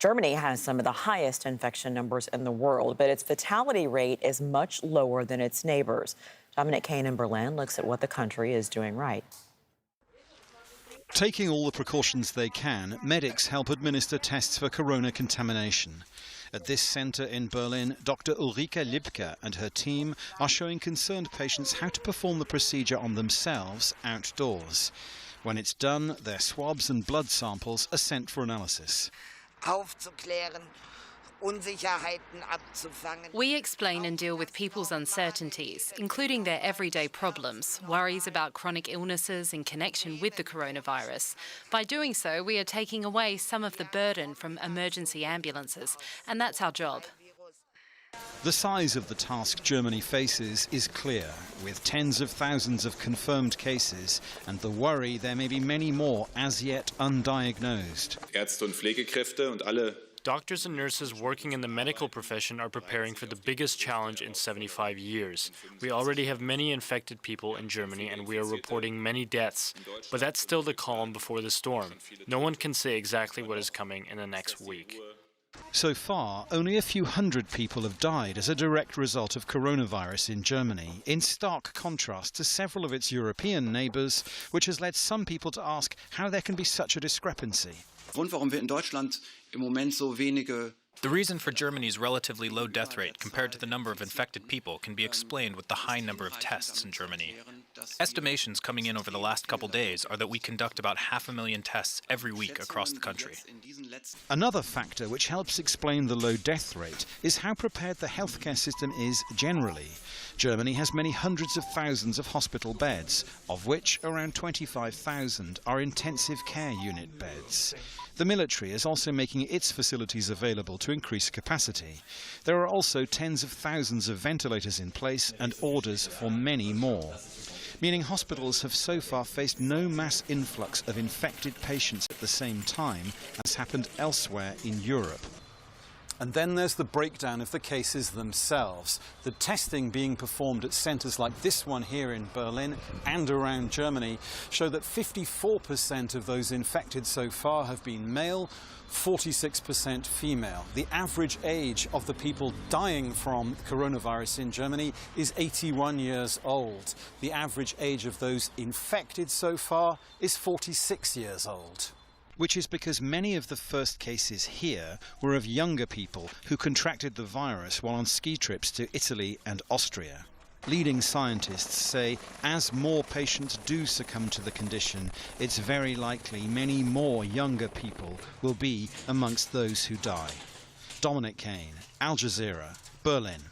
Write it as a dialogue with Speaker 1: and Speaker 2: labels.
Speaker 1: Germany has some of the highest infection numbers in the world, but its fatality rate is much lower than its neighbors. Dominic Kane in Berlin looks at what the country is doing right.
Speaker 2: Taking all the precautions they can, medics help administer tests for corona contamination. At this centre in Berlin, Dr. Ulrike Lipke and her team are showing concerned patients how to perform the procedure on themselves outdoors. When it's done, their swabs and blood samples are sent for analysis.
Speaker 3: We explain and deal with people's uncertainties, including their everyday problems, worries about chronic illnesses in connection with the coronavirus. By doing so, we are taking away some of the burden from emergency ambulances, and that's our job.
Speaker 2: The size of the task Germany faces is clear, with tens of thousands of confirmed cases and the worry there may be many more as yet undiagnosed.
Speaker 4: Ärzte und Pflegekräfte und alle
Speaker 5: Doctors and nurses working in the medical profession are preparing for the biggest challenge in 75 years. We already have many infected people in Germany and we are reporting many deaths. But that's still the calm before the storm. No one can say exactly what is coming in the next week.
Speaker 2: So far, only a few hundred people have died as a direct result of coronavirus in Germany, in stark contrast to several of its European neighbours, which has led some people to ask how there can be such a discrepancy.
Speaker 6: The reason for Germany's relatively low death rate compared to the number of infected people can be explained with the high number of tests in Germany. Estimations coming in over the last couple days are that we conduct about 500,000 tests every week across the country.
Speaker 2: Another factor which helps explain the low death rate is how prepared the healthcare system is generally. Germany has many hundreds of thousands of hospital beds, of which around 25,000 are intensive care unit beds. The military is also making its facilities available to increase capacity. There are also tens of thousands of ventilators in place and orders for many more, meaning hospitals have so far faced no mass influx of infected patients at the same time as happened elsewhere in Europe. And then there's the breakdown of the cases themselves. The testing being performed at centres like this one here in Berlin and around Germany show that 54% of those infected so far have been male, 46% female. The average age of the people dying from coronavirus in Germany is 81 years old. The average age of those infected so far is 46 years old. Which is because many of the first cases here were of younger people who contracted the virus while on ski trips to Italy and Austria. Leading scientists say as more patients do succumb to the condition, it's very likely many more younger people will be amongst those who die. Dominic Kane, Al Jazeera, Berlin.